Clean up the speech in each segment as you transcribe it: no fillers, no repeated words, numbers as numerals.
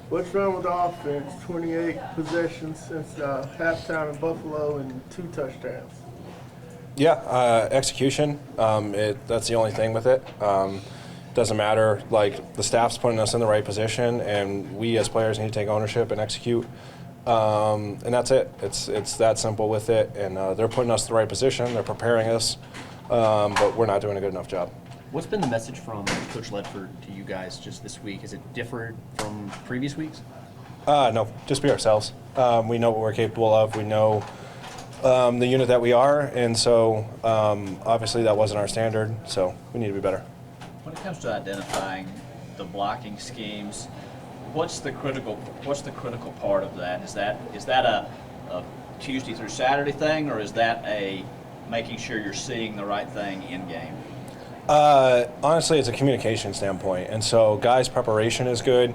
What's wrong with the offense? 28 possessions since halftime in Buffalo and 2 touchdowns. Yeah, execution. That's the only thing with it. Doesn't matter. Like, the staff's putting us in the right position, and we as players need to take ownership and execute. And that's it. It's that simple with it. And they're putting us in the right position. They're preparing us, but we're not doing a good enough job. What's been the message from Coach Ledford to you guys just this week? Is it different from previous weeks? No, just be ourselves. We know what we're capable of. We know the unit that we are, and so obviously that wasn't our standard, so we need to be better. When it comes to identifying the blocking schemes, what's the critical part of that? Is that a Tuesday through Saturday thing, or is that a making sure you're seeing the right thing in game? Honestly, it's a communication standpoint, and so guys' preparation is good.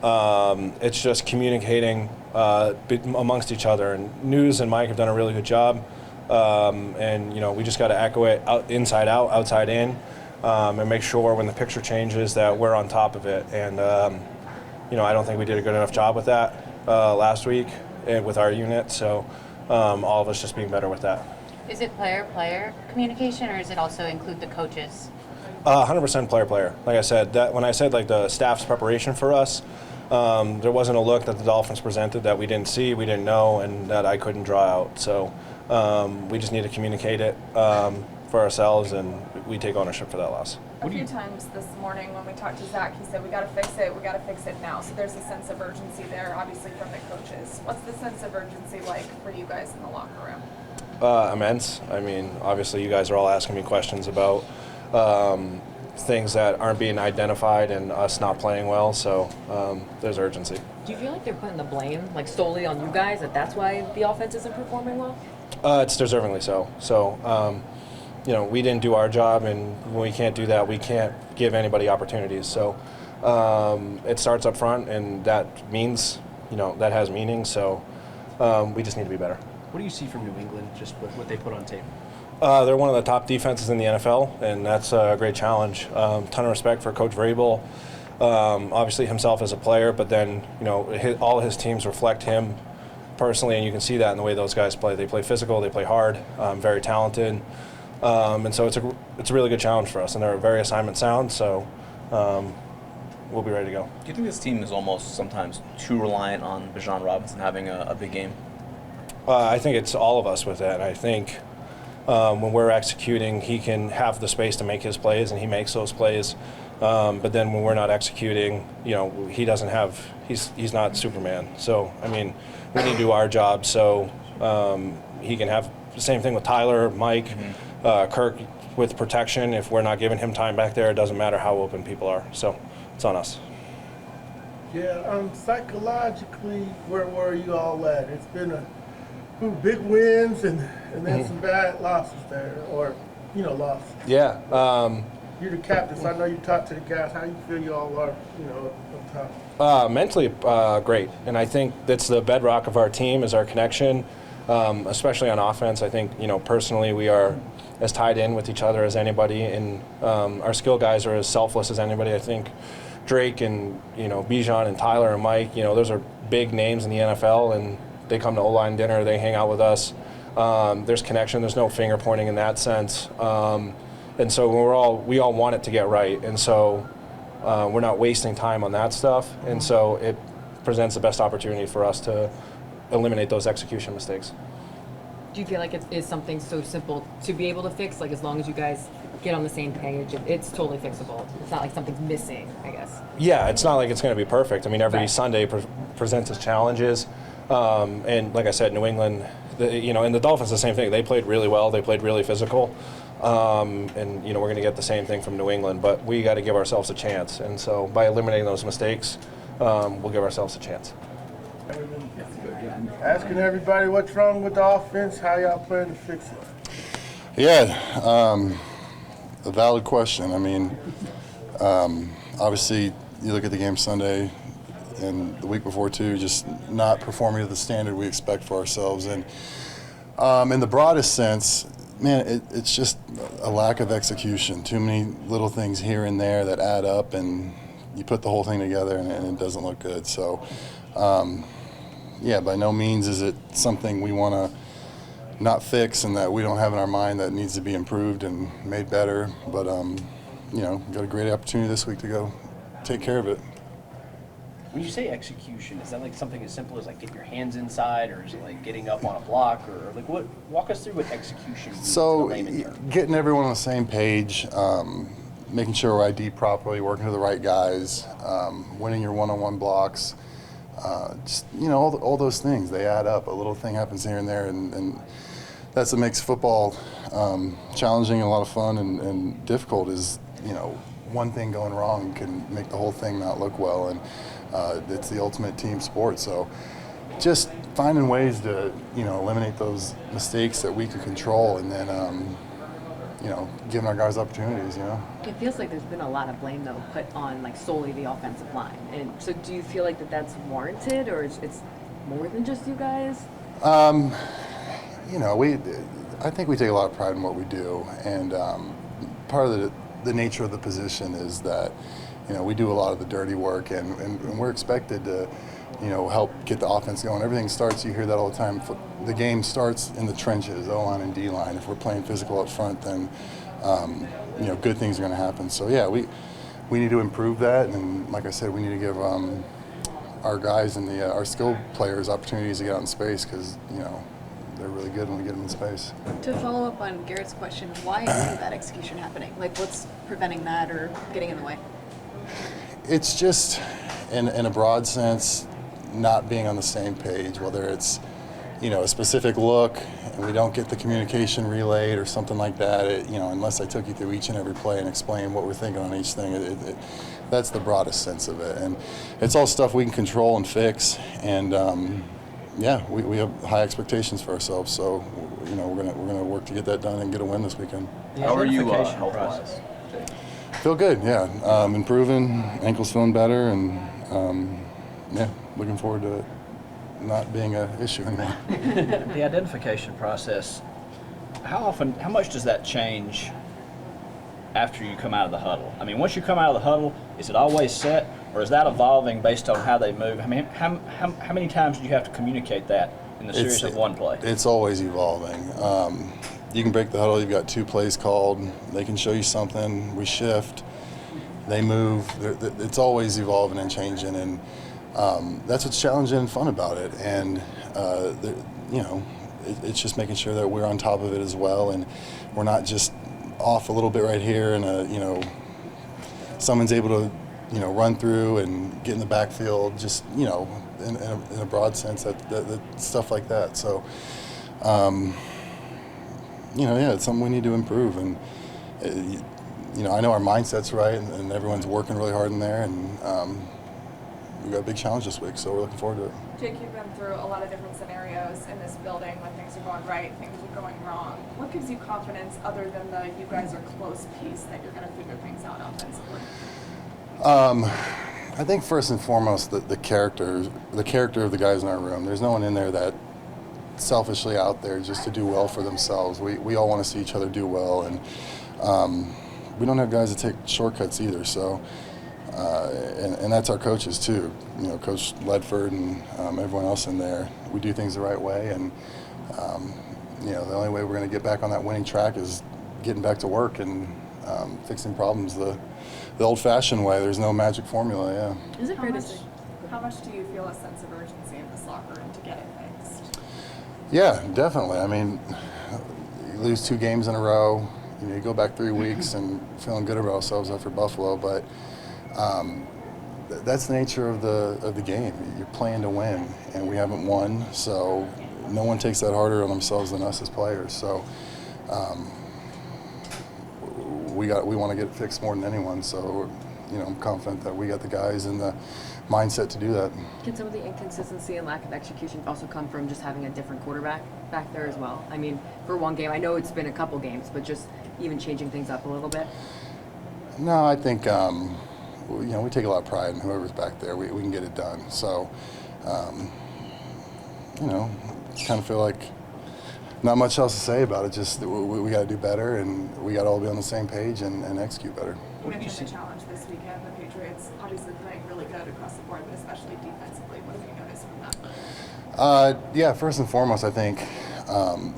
It's just communicating amongst each other, and News and Mike have done a really good job. And we just got to echo it inside out, outside in, and make sure when the picture changes that we're on top of it. And I don't think we did a good enough job with that last week with our unit. So all of us just being better with that. Is it player-player communication, or does it also include the coaches? 100% player-player. Like I said, that when I said like the staff's preparation for us, there wasn't a look that the Dolphins presented that we didn't see, we didn't know, and that I couldn't draw out. So we just need to communicate it for ourselves, and we take ownership for that loss. A few times this morning when we talked to Zach, he said, we got to fix it now. So there's a sense of urgency there, obviously, from the coaches. What's the sense of urgency like for you guys in the locker room? Immense. I mean, obviously you guys are all asking me questions about things that aren't being identified and us not playing well, so there's urgency. Do you feel like they're putting the blame solely on you guys, that's why the offense isn't performing well? It's deservingly so. So, we didn't do our job, and when we can't do that, we can't give anybody opportunities. So it starts up front, and that means, that has meaning, so we just need to be better. What do you see from New England, just with what they put on tape? They're one of the top defenses in the NFL, and that's a great challenge. Ton of respect for Coach Vrabel, obviously himself as a player, but then all of his teams reflect him personally, and you can see that in the way those guys play. They play physical, they play hard, very talented, and so it's a really good challenge for us. And they're very assignment sound, so we'll be ready to go. Do you think this team is almost sometimes too reliant on Bijan Robinson having a big game? I think it's all of us with that. I think when we're executing, he can have the space to make his plays, and he makes those plays. But then when we're not executing, he doesn't have. He's not Superman. So I mean, we need to do our job so he can have the same thing with Tyler, Mike, Kirk with protection. If we're not giving him time back there, it doesn't matter how open people are. So it's on us. Yeah, psychologically, where were you all at? It's been big wins and then some bad losses there, or losses. Yeah. You're the captain, so I know you talk to the guys. How you feel you all are, up top? Mentally, great, and I think that's the bedrock of our team is our connection, especially on offense. I think personally we are as tied in with each other as anybody, and our skill guys are as selfless as anybody. I think Drake and Bijan and Tyler and Mike, those are big names in the NFL, and they come to O-line dinner, they hang out with us. There's connection, there's no finger pointing in that sense. And so we all want it to get right. And so we're not wasting time on that stuff. And so it presents the best opportunity for us to eliminate those execution mistakes. Do you feel like it is something so simple to be able to fix? Like, as long as you guys get on the same page, it's totally fixable. It's not like something's missing, I guess. Yeah, it's not like it's going to be perfect. I mean, every Right. Sunday presents its challenges. And like I said, New England, and the Dolphins, the same thing. They played really well. They played really physical. And, we're going to get the same thing from New England. But we got to give ourselves a chance. And so by eliminating those mistakes, we'll give ourselves a chance. Asking everybody what's wrong with the offense, how y'all plan to fix it? Yeah, a valid question. I mean, obviously, you look at the game Sunday and the week before too, just not performing to the standard we expect for ourselves. And in the broadest sense, man, it's just a lack of execution. Too many little things here and there that add up, and you put the whole thing together and it doesn't look good. So, yeah, by no means is it something we want to not fix and that we don't have in our mind that needs to be improved and made better. But, you know, got a great opportunity this week to go take care of it. When you say execution, is that like something as simple as like getting your hands inside, or is it like getting up on a block, or like what? Walk us through what execution means. So, in the layman term. getting everyone on the same page, making sure we're ID properly, working with the right guys, winning your one-on-one blocks, just, you know, all those things, they add up. A little thing happens here and there, and that's what makes football challenging and a lot of fun and difficult is, you know, one thing going wrong can make the whole thing not look well, and it's the ultimate team sport. So just finding ways to, you know, eliminate those mistakes that we can control, and then, you know, giving our guys opportunities, you know. It feels like there's been a lot of blame, though, put on, like, solely the offensive line. And so do you feel like that's warranted, or it's more than just you guys? You know, I think we take a lot of pride in what we do, and part of the nature of the position is that, you know, we do a lot of the dirty work, and we're expected to, you know, help get the offense going. Everything starts, you hear that all the time, the game starts in the trenches, O-line and D-line. If we're playing physical up front, then, you know, good things are going to happen. So, yeah, we need to improve that, and like I said, we need to give our guys and our skilled players opportunities to get out in space because, you know, they're really good when we get them in space. To follow up on Garrett's question, why isn't that execution happening? Like, what's preventing that or getting in the way? It's just, in a broad sense, not being on the same page, whether it's, you know, a specific look and we don't get the communication relayed or something like that. You know, unless I took you through each and every play and explained what we're thinking on each thing, that's the broadest sense of it. And it's all stuff we can control and fix. And yeah, we have high expectations for ourselves. So, you know, we're gonna work to get that done and get a win this weekend. How are you Identification health-wise? Feel good, yeah. Improving, ankles feeling better, and yeah, looking forward to it not being an issue anymore. The identification process, how much does that change after you come out of the huddle? I mean, once you come out of the huddle, is it always set, or is that evolving based on how they move? I mean, how many times do you have to communicate that in the series of one play? It's always evolving. You can break the huddle, you've got 2 plays called, they can show you something, we shift, they move. It's always evolving and changing, and that's what's challenging and fun about it. And, you know, it's just making sure that we're on top of it as well, and we're not just off a little bit right here and, you know, someone's able to, you know, run through and get in the backfield, just, you know, in a broad sense, that stuff like that. So, you know, yeah, it's something we need to improve. And, you know, I know our mindset's right, and everyone's working really hard in there, and we've got a big challenge this week, so we're looking forward to it. Jake, you've been through a lot of different scenarios in this building when things are going right, things are going wrong. What gives you confidence other than the you guys are close piece that you're going to figure things out offensively? I think first and foremost, the character of the guys in our room. There's no one in there that selfishly out there just to do well for themselves. We all want to see each other do well, and we don't have guys that take shortcuts either. So, and that's our coaches too. You know, Coach Ledford and everyone else in there. We do things the right way, and you know, the only way we're going to get back on that winning track is getting back to work and fixing problems the old-fashioned way. There's no magic formula. Yeah. Is it fair to say? How much do you feel a sense of urgency in this locker room to get it fixed? Yeah, definitely. I mean, you lose 2 games in a row. You know, you go back 3 weeks and feeling good about ourselves after Buffalo, but that's the nature of the game. You're playing to win, and we haven't won, so no one takes that harder on themselves than us as players. So we want to get it fixed more than anyone. So, you know, I'm confident that we got the guys and the mindset to do that. Can some of the inconsistency and lack of execution also come from just having a different quarterback back there as well? I mean, for one game, I know it's been a couple games, but just even changing things up a little bit? No, I think, you know, we take a lot of pride in whoever's back there. We can get it done. So, you know, kind of feel like not much else to say about it. Just we got to do better, and we got to all be on the same page and execute better. You mentioned the challenge this weekend. The Patriots obviously playing really good across the board, but especially defensively. What have you noticed from that? Yeah, first and foremost, I think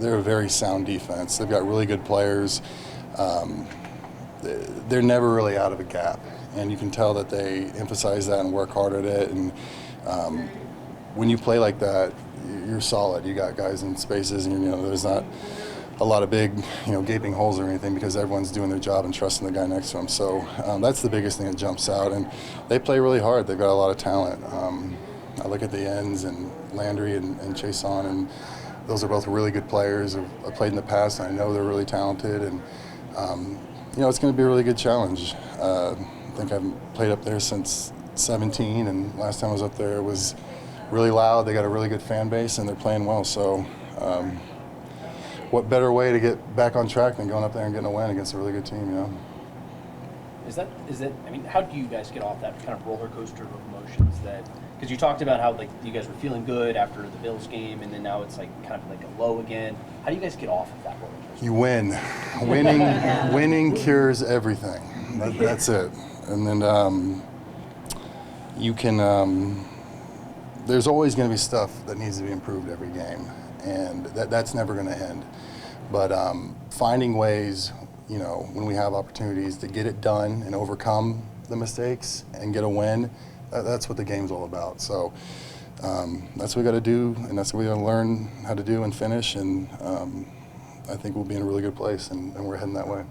they're a very sound defense. They've got really good players. They're never really out of a gap, and you can tell that they emphasize that and work hard at it. And when you play like that, you're solid. You got guys in spaces, and there's not a lot of big, gaping holes or anything because everyone's doing their job and trusting the guy next to them. So that's the biggest thing that jumps out. And they play really hard. They've got a lot of talent. I look at the ends and Landry and Chason, and those are both really good players. I've played in the past, and I know they're really talented. And it's going to be a really good challenge. I think I've played up there since 17, and last time I was up there it was really loud. They got a really good fan base, and they're playing well. So what better way to get back on track than going up there and getting a win against a really good team, Is that, I mean, how do you guys get off that kind of roller coaster of emotions because you talked about how, you guys were feeling good after the Bills game, and then now it's, kind of like a low again. How do you guys get off of that roller coaster? You win. Winning cures everything. That's it. And then you can, there's always going to be stuff that needs to be improved every game, and that's never going to end. But finding ways, when we have opportunities to get it done and overcome the mistakes and get a win, that's what the game's all about. So that's what we got to do, and that's what we got to learn how to do and finish. And I think we'll be in a really good place, and we're heading that way.